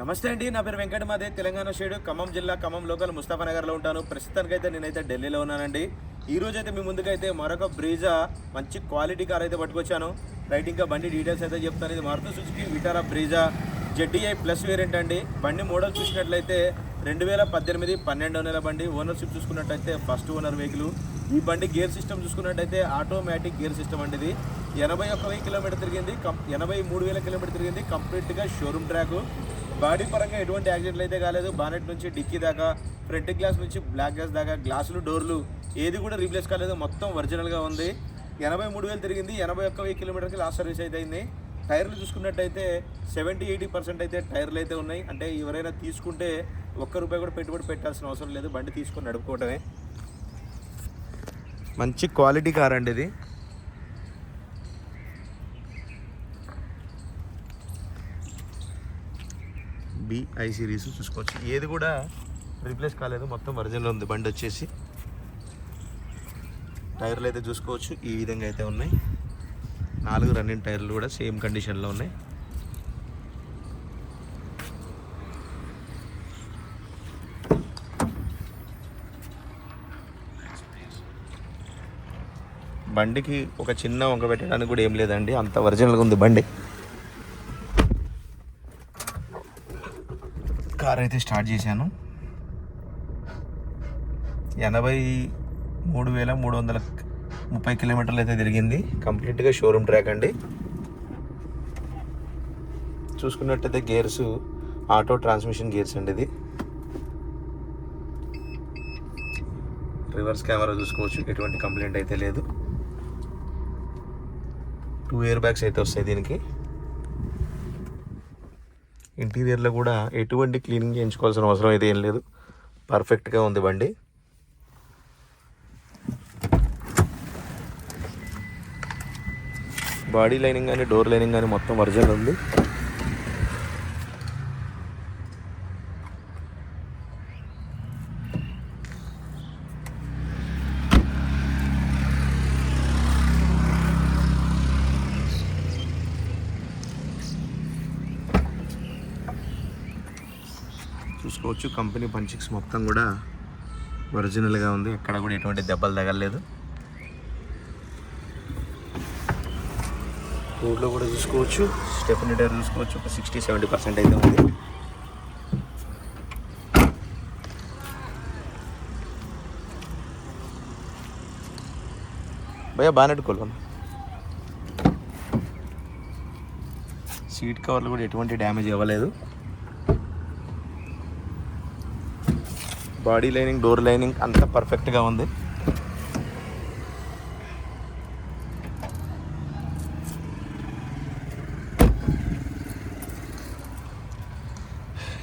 నమస్తే అండి, నా పేరు వెంకటమాదే. తెలంగాణ స్టేట్ ఖమ్మం జిల్లా ఖమ్మం లోకల్ ముస్తాఫానగర్లో ఉంటాను. ప్రస్తుతానికైతే నేనైతే ఢిల్లీలో ఉన్నానండి. ఈ రోజు అయితే మీ ముందుకైతే మరొక బ్రీజా మంచి క్వాలిటీ కార్ అయితే పట్టుకొచ్చాను. రైట్, ఇంకా బండి డీటెయిల్స్ అయితే చెప్తాను. ఇది Maruti Suzuki Vitara Brezza ZDI plus variant అండి. బండి మోడల్ చూసినట్లయితే 2018 12 నెలల బండి. ఓనర్షిప్ చూసుకున్నట్టయితే ఫస్ట్ ఓనర్ వెహికల్. ఈ బండి గేర్ సిస్టమ్ చూసుకున్నట్టయితే ఆటోమేటిక్ గేర్ సిస్టమ్ అండి. ఇది 81,000 కిలోమీటర్ తిరిగింది, 83,000 కిలోమీటర్ తిరిగింది. కంప్లీట్గా షోరూమ్ ట్రాక్. బాడీ పరంగా ఎటువంటి యాక్సిడెంట్లు అయితే కాలేదు. బానెట్ నుంచి డిక్కీ దాకా, ఫ్రంట్ గ్లాస్ నుంచి బ్లాక్ గ్లాస్ దాకా, గ్లాసులు డోర్లు ఏది కూడా రీప్లేస్ కాలేదు. మొత్తం ఒరిజినల్గా ఉంది. 83,000 తిరిగింది, 81,000 కిలోమీటర్కి లాస్ట్ సర్వీస్ అయితే అయింది. టైర్లు చూసుకున్నట్టయితే 70-80% అయితే టైర్లు అయితే ఉన్నాయి. అంటే ఎవరైనా తీసుకుంటే ₹1 కూడా పెట్టుబడి పెట్టాల్సిన అవసరం లేదు. బండి తీసుకొని నడుపుకోవడమే. మంచి క్వాలిటీ కార్ అండి ఇది. BI సిరీస్ చూసుకోవచ్చు, ఏది కూడా రీప్లేస్ కాలేదు. మొత్తం ఒరిజినల్ ఉంది బండి వచ్చేసి. టైర్లు అయితే చూసుకోవచ్చు, ఈ విధంగా అయితే ఉన్నాయి. 4 రన్నింగ్ టైర్లు కూడా సేమ్ కండిషన్లో ఉన్నాయి. బండికి ఒక చిన్న వంక పెట్టడానికి కూడా ఏం లేదండి, అంత ఒరిజినల్గా ఉంది బండి. కార్ అయితే స్టార్ట్ చేశాను. 83,330 కిలోమీటర్లు అయితే తిరిగింది. కంప్లీట్గా షోరూమ్ ట్రాక్ అండి. చూసుకున్నట్టయితే గేర్స్ ఆటో ట్రాన్స్మిషన్ గేర్స్ అండి. ఇది రివర్స్ కెమెరా చూసుకోవచ్చు, ఎటువంటి కంప్లైంట్ అయితే లేదు. 2 ఎయిర్ బ్యాగ్స్ అయితే వస్తాయి దీనికి. ఇంటీరియర్లో కూడా ఎటువంటి క్లీనింగ్ చేయించుకోవాల్సిన అవసరం అయితే ఏం లేదు. పర్ఫెక్ట్గా ఉంది బండి. బాడీ లైనింగ్ కానీ డోర్ లైనింగ్ కానీ మొత్తం ఒరిజినల్ ఉంది. చూసుకోవచ్చు, కంపెనీ పంచిక్స్ మొత్తం కూడా ఒరిజినల్గా ఉంది. ఎక్కడ కూడా ఎటువంటి దెబ్బలు తగలలేదు. రోడ్లో కూడా చూసుకోవచ్చు, స్టెఫ్నీ టైర్ చూసుకోవచ్చు, ఒక 60-70% అయితే ఉంది. భయ్యా బానెట్ కొలను. సీట్ కవర్లు కూడా ఎటువంటి డ్యామేజ్ అవ్వలేదు. బాడీ లైనింగ్ డోర్ లైనింగ్ అంతా పర్ఫెక్ట్గా ఉంది.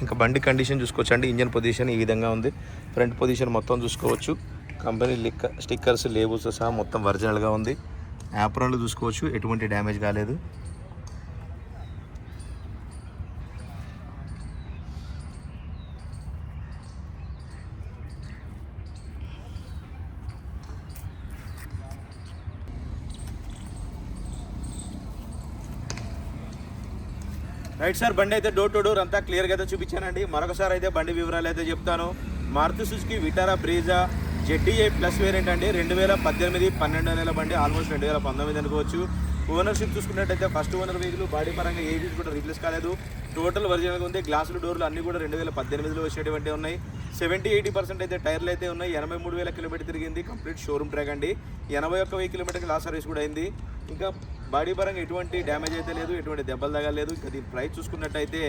ఇంకా బండి కండిషన్ చూసుకోవచ్చు అండి. ఇంజన్ పొజిషన్ ఈ విధంగా ఉంది. ఫ్రంట్ పొజిషన్ మొత్తం చూసుకోవచ్చు. కంపెనీ స్టిక్కర్స్ లేబుల్స్ సహా మొత్తం ఒరిజినల్గా ఉంది. యాప్రాన్లు చూసుకోవచ్చు, ఎటువంటి డ్యామేజ్ కాలేదు. రైట్ సార్, బండి అయితే డోర్ టు డోర్ అంతా క్లియర్గా అయితే చూపించానండి. మరొకసారి అయితే బండి వివరాలు అయితే చెప్తాను. Maruti Suzuki Vitara Brezza ZDI plus variant అండి. 2018 12 నెలల బండి, ఆల్మోస్ట్ 2019 అనుకోవచ్చు. ఓనర్షిప్ చూసుకున్నట్టయితే ఫస్ట్ ఓనర్ వెహికల్. బాడీ పరంగా ఏది కూడా రీప్లేస్ కాలేదు. టోటల్ ఒరిజినల్గా ఉంది. గ్లాసులు డోర్లు అన్నీ కూడా 2018లో వచ్చేటువంటి ఉన్నాయి. 70-80% అయితే టైర్లు అయితే ఉన్నాయి. 83,000 కిలోమీటర్ తిరిగింది. కంప్లీట్ షోరూమ్ ట్రాక్ అండి. 81,000 కిలోమీటర్కి లాస్ట్ సర్వీస్ కూడా అయింది. ఇంకా బాడీ పరంగా ఎటువంటి డ్యామేజ్ అయితే లేదు, ఎటువంటి దెబ్బలు తగలేదు. ఇంకా దీని ప్రైస్ చూసుకున్నట్టయితే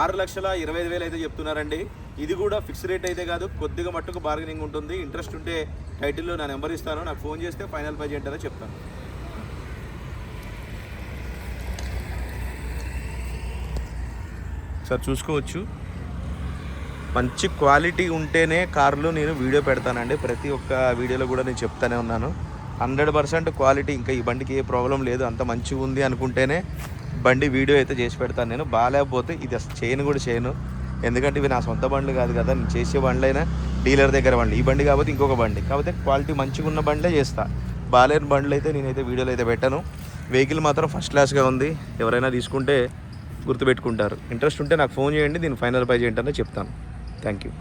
6,25,000 అయితే చెప్తున్నారండి. ఇది కూడా ఫిక్స్ రేట్ అయితే కాదు, కొద్దిగా మట్టుకు బార్గెనింగ్ ఉంటుంది. ఇంట్రెస్ట్ ఉంటే టైటిల్లో నా నెంబర్ ఇస్తాను, నాకు ఫోన్ చేస్తే ఫైనల్ ప్రైజ్ ఏంటారో చెప్తాను. సార్ చూసుకోవచ్చు, మంచి క్వాలిటీ ఉంటేనే కార్లు నేను వీడియో పెడతానండి. ప్రతి ఒక్క వీడియోలో కూడా నేను చెప్తానే ఉన్నాను. 100% క్వాలిటీ, ఇంకా ఈ బండికి ఏ ప్రాబ్లం లేదు, అంత మంచిగా ఉంది అనుకుంటేనే బండి వీడియో అయితే చేసి పెడతాను నేను. బాగాలేకపోతే ఇది అసలు చేయను కూడా చేయను. ఎందుకంటే ఇవి నా సొంత బండ్లు కాదు కదా, నేను చేసే బండ్లైనా డీలర్ దగ్గర బండి. ఈ బండి కాకపోతే ఇంకొక బండి, కాకపోతే క్వాలిటీ మంచిగా ఉన్న బండ్లే చేస్తా. బాలేని బండ్లు అయితే నేనైతే వీడియోలో అయితే పెట్టాను. వెహికల్ మాత్రం ఫస్ట్ క్లాస్గా ఉంది. ఎవరైనా తీసుకుంటే గుర్తుపెట్టుకుంటారు. ఇంట్రెస్ట్ ఉంటే నాకు ఫోన్ చేయండి, దీన్ని ఫైనల్ పై చేయండి చెప్తాను. Thank you.